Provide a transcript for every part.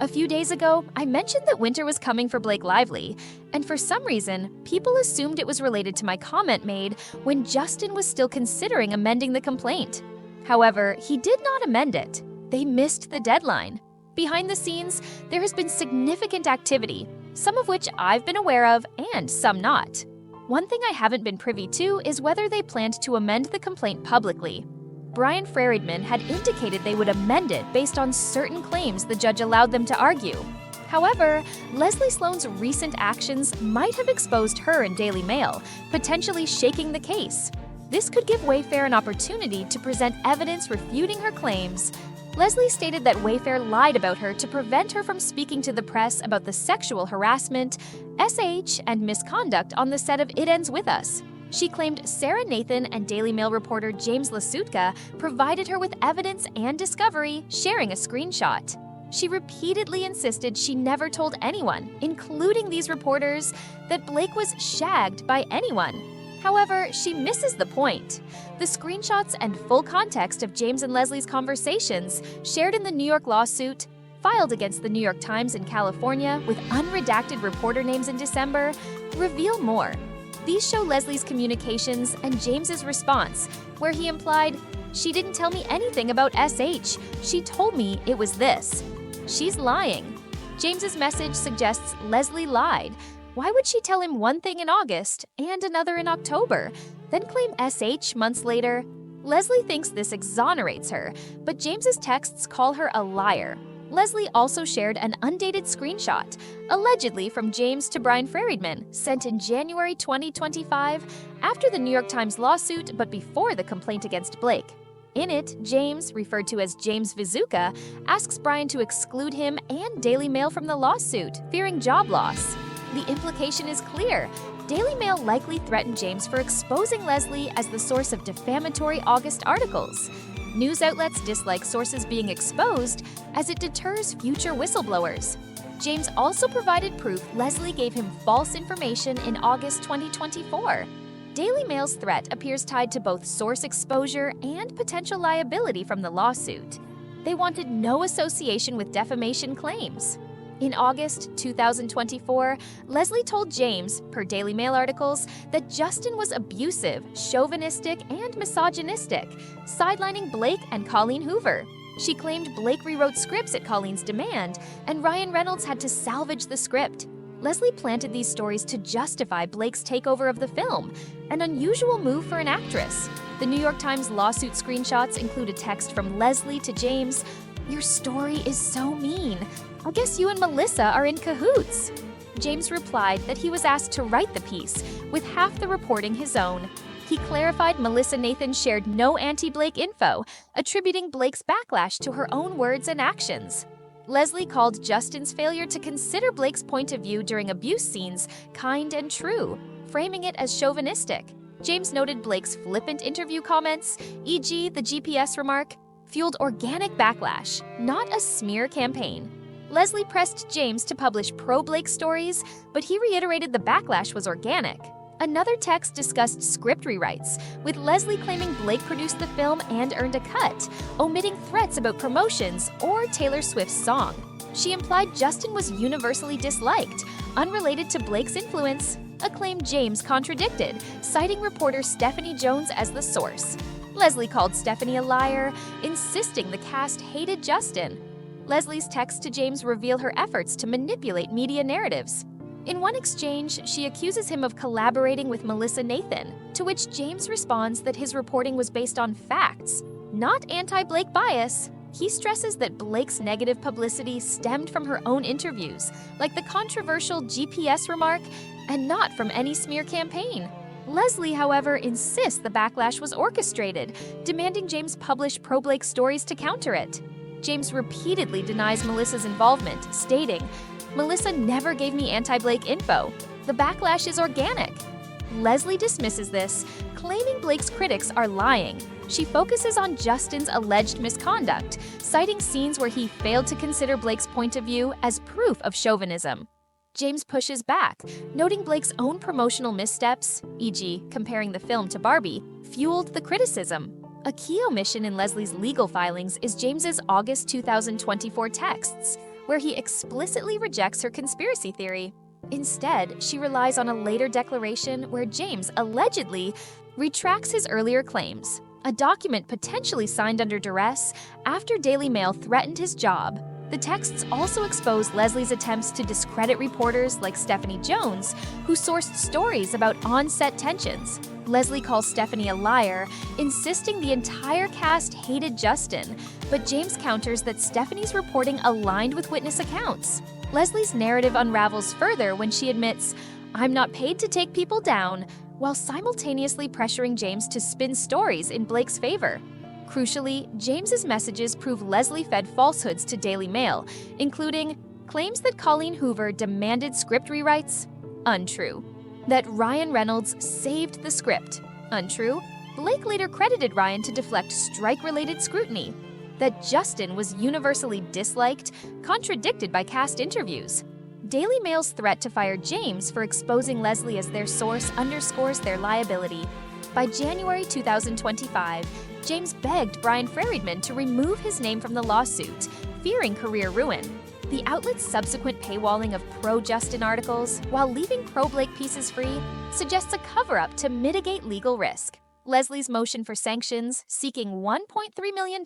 A few days ago, I mentioned that winter was coming for Blake Lively, and for some reason, people assumed it was related to my comment made when Justin was still considering amending the complaint. However, he did not amend it. They missed the deadline. Behind the scenes, there has been significant activity, some of which I've been aware of and some not. One thing I haven't been privy to is whether they planned to amend the complaint publicly. Brian Friedman had indicated they would amend it based on certain claims the judge allowed them to argue. However, Leslie Sloan's recent actions might have exposed her in DailyMail, potentially shaking the case. This could give Wayfair an opportunity to present evidence refuting her claims. Leslie stated that Wayfair lied about her to prevent her from speaking to the press about the sexual harassment, SH, and misconduct on the set of It Ends With Us. She claimed Sarah Nathan and DailyMail reporter James Lassutka provided her with evidence and discovery, sharing a screenshot. She repeatedly insisted she never told anyone, including these reporters, that Blake was shagged by anyone. However, she misses the point. The screenshots and full context of James and Leslie's conversations, shared in the New York lawsuit, filed against the New York Times in California with unredacted reporter names in December, reveal more. These show Leslie's communications and James's response, where he implied, "She didn't tell me anything about SH. She told me it was this." She's lying. James's message suggests Leslie lied. Why would she tell him one thing in August and another in October, then claim SH months later? Leslie thinks this exonerates her, but James's texts call her a liar. Leslie also shared an undated screenshot, allegedly from James to Brian Friedman, sent in January 2025, after the New York Times lawsuit but before the complaint against Blake. In it, James, referred to as James Lassutka, asks Brian to exclude him and DailyMail from the lawsuit, fearing job loss. The implication is clear. DailyMail likely threatened James for exposing Leslie as the source of defamatory August articles. News outlets dislike sources being exposed as it deters future whistleblowers. James also provided proof Leslie gave him false information in August 2024. DailyMail's threat appears tied to both source exposure and potential liability from the lawsuit. They wanted no association with defamation claims. In August 2024, Leslie told James, per DailyMail articles, that Justin was abusive, chauvinistic, and misogynistic, sidelining Blake and Colleen Hoover. She claimed Blake rewrote scripts at Colleen's demand, and Ryan Reynolds had to salvage the script. Leslie planted these stories to justify Blake's takeover of the film, an unusual move for an actress. The New York Times lawsuit screenshots include a text from Leslie to James, "Your story is so mean. I guess you and Melissa are in cahoots." James replied that he was asked to write the piece, with half the reporting his own. He clarified Melissa Nathan shared no anti-Blake info, attributing Blake's backlash to her own words and actions. Leslie called Justin's failure to consider Blake's point of view during abuse scenes kind and true, framing it as chauvinistic. James noted Blake's flippant interview comments, e.g. the GPS remark, fueled organic backlash, not a smear campaign. Leslie pressed James to publish pro-Blake stories, but he reiterated the backlash was organic. Another text discussed script rewrites, with Leslie claiming Blake produced the film and earned a cut, omitting threats about promotions or Taylor Swift's song. She implied Justin was universally disliked, unrelated to Blake's influence, a claim James contradicted, citing reporter Stephanie Jones as the source. Leslie called Stephanie a liar, insisting the cast hated Justin. Leslie's texts to James reveal her efforts to manipulate media narratives. In one exchange, she accuses him of collaborating with Melissa Nathan, to which James responds that his reporting was based on facts, not anti-Blake bias. He stresses that Blake's negative publicity stemmed from her own interviews, like the controversial GPS remark, and not from any smear campaign. Leslie, however, insists the backlash was orchestrated, demanding James publish pro-Blake stories to counter it. James repeatedly denies Melissa's involvement, stating, "Melissa never gave me anti-Blake info. The backlash is organic." Leslie dismisses this, claiming Blake's critics are lying. She focuses on Justin's alleged misconduct, citing scenes where he failed to consider Blake's point of view as proof of chauvinism. James pushes back, noting Blake's own promotional missteps, e.g., comparing the film to Barbie, fueled the criticism. A key omission in Leslie's legal filings is James's August 2024 texts, where he explicitly rejects her conspiracy theory. Instead, she relies on a later declaration where James allegedly retracts his earlier claims, a document potentially signed under duress after DailyMail threatened his job. The texts also expose Leslie's attempts to discredit reporters like Stephanie Jones, who sourced stories about on-set tensions. Leslie calls Stephanie a liar, insisting the entire cast hated Justin, but James counters that Stephanie's reporting aligned with witness accounts. Leslie's narrative unravels further when she admits, "I'm not paid to take people down," while simultaneously pressuring James to spin stories in Blake's favor. Crucially, James's messages prove Leslie fed falsehoods to DailyMail, including claims that Colleen Hoover demanded script rewrites, untrue. That Ryan Reynolds saved the script, untrue. Blake later credited Ryan to deflect strike-related scrutiny. That Justin was universally disliked, contradicted by cast interviews. DailyMail's threat to fire James for exposing Leslie as their source underscores their liability. By January 2025, James begged Brian Freriedman to remove his name from the lawsuit, fearing career ruin. The outlet's subsequent paywalling of pro-Justin articles, while leaving pro-Blake pieces free, suggests a cover-up to mitigate legal risk. Leslie's motion for sanctions, seeking $1.3 million,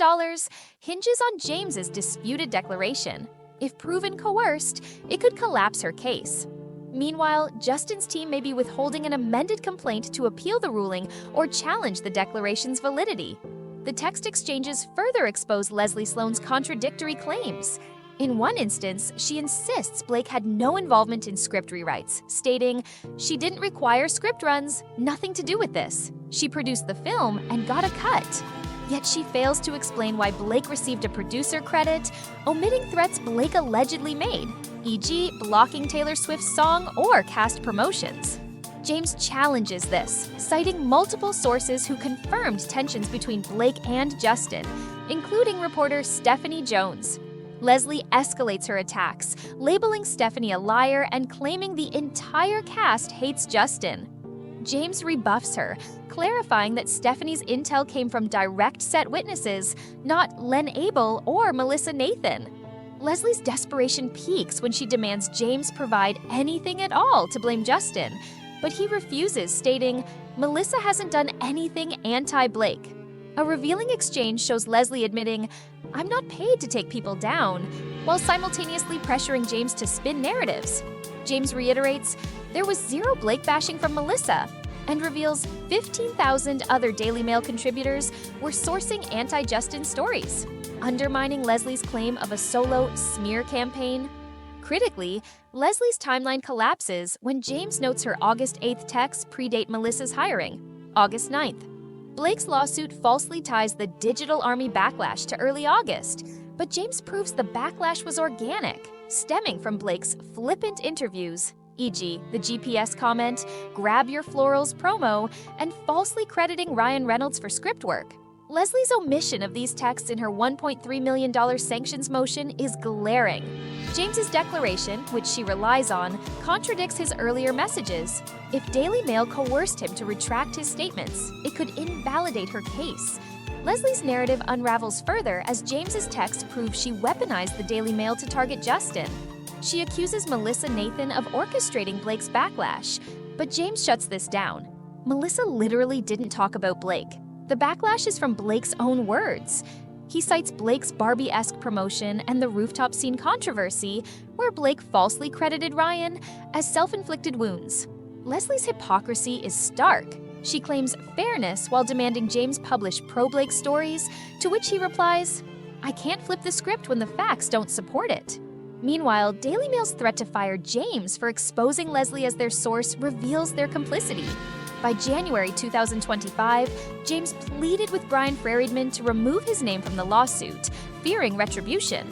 hinges on James's disputed declaration. If proven coerced, it could collapse her case. Meanwhile, Justin's team may be withholding an amended complaint to appeal the ruling or challenge the declaration's validity. The text exchanges further expose Leslie Sloan's contradictory claims. In one instance, she insists Blake had no involvement in script rewrites, stating, "She didn't require script runs, nothing to do with this. She produced the film and got a cut." Yet she fails to explain why Blake received a producer credit, omitting threats Blake allegedly made, e.g. blocking Taylor Swift's song or cast promotions. James challenges this, citing multiple sources who confirmed tensions between Blake and Justin, including reporter Stephanie Jones. Leslie escalates her attacks, labeling Stephanie a liar and claiming the entire cast hates Justin. James rebuffs her, clarifying that Stephanie's intel came from direct set witnesses, not Len Abel or Melissa Nathan. Leslie's desperation peaks when she demands James provide anything at all to blame Justin, but he refuses, stating, "Melissa hasn't done anything anti-Blake." A revealing exchange shows Leslie admitting, "I'm not paid to take people down," while simultaneously pressuring James to spin narratives. James reiterates, there was zero Blake bashing from Melissa, and reveals 15,000 other DailyMail contributors were sourcing anti-Justin stories, undermining Leslie's claim of a solo smear campaign. Critically, Leslie's timeline collapses when James notes her August 8th texts predate Melissa's hiring, August 9th. Blake's lawsuit falsely ties the digital army backlash to early August, but James proves the backlash was organic, stemming from Blake's flippant interviews, e.g. the GPS comment, "grab your florals" promo, and falsely crediting Ryan Reynolds for script work. Leslie's omission of these texts in her $1.3 million sanctions motion is glaring. James's declaration, which she relies on, contradicts his earlier messages. If DailyMail coerced him to retract his statements, it could invalidate her case. Leslie's narrative unravels further as James's texts prove she weaponized the DailyMail to target Justin. She accuses Melissa Nathan of orchestrating Blake's backlash, but James shuts this down. Melissa literally didn't talk about Blake. The backlash is from Blake's own words. He cites Blake's Barbie-esque promotion and the rooftop scene controversy, where Blake falsely credited Ryan as self-inflicted wounds. Leslie's hypocrisy is stark. She claims fairness while demanding James publish pro-Blake stories, to which he replies, "I can't flip the script when the facts don't support it." Meanwhile, DailyMail's threat to fire James for exposing Leslie as their source reveals their complicity. By January 2025, James pleaded with Brian Freriedman to remove his name from the lawsuit, fearing retribution.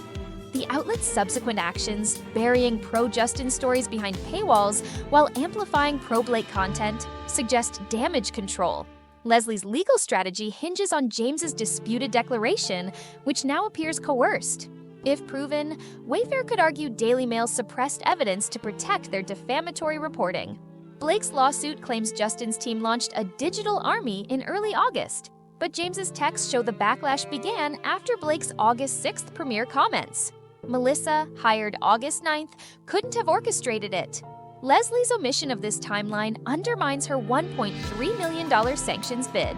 The outlet's subsequent actions, burying pro-Justin stories behind paywalls while amplifying pro-Blake content, suggest damage control. Leslie's legal strategy hinges on James's disputed declaration, which now appears coerced. If proven, Wayfair could argue DailyMail suppressed evidence to protect their defamatory reporting. Blake's lawsuit claims Justin's team launched a digital army in early August, but James's texts show the backlash began after Blake's August 6th premiere comments. Melissa, hired August 9th, couldn't have orchestrated it. Leslie's omission of this timeline undermines her $1.3 million sanctions bid.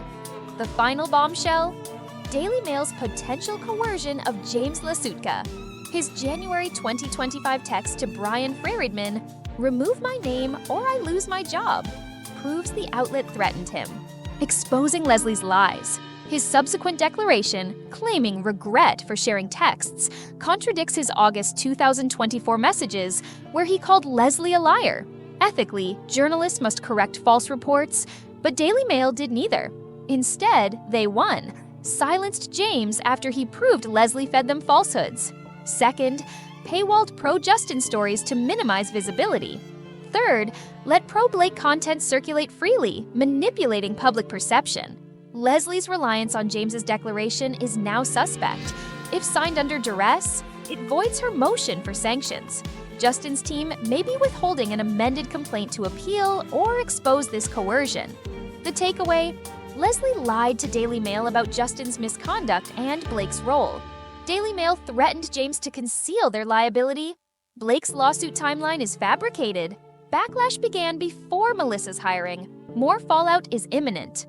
The final bombshell? Daily Mail's potential coercion of James Lassutka. His January 2025 text to Brian Freridman, "Remove my name or I lose my job," proves the outlet threatened him, exposing Leslie's lies. His subsequent declaration, claiming regret for sharing texts, contradicts his August 2024 messages, where he called Leslie a liar. Ethically, journalists must correct false reports, but Daily Mail did neither. Instead, they won, silenced James after he proved Leslie fed them falsehoods. Second, paywalled pro-Justin stories to minimize visibility. Third, let pro-Blake content circulate freely, manipulating public perception. Leslie's reliance on James's declaration is now suspect. If signed under duress, it voids her motion for sanctions. Justin's team may be withholding an amended complaint to appeal or expose this coercion. The takeaway? Leslie lied to Daily Mail about Justin's misconduct and Blake's role. Daily Mail threatened James to conceal their liability. Blake's lawsuit timeline is fabricated. Backlash began before Melissa's hiring. More fallout is imminent.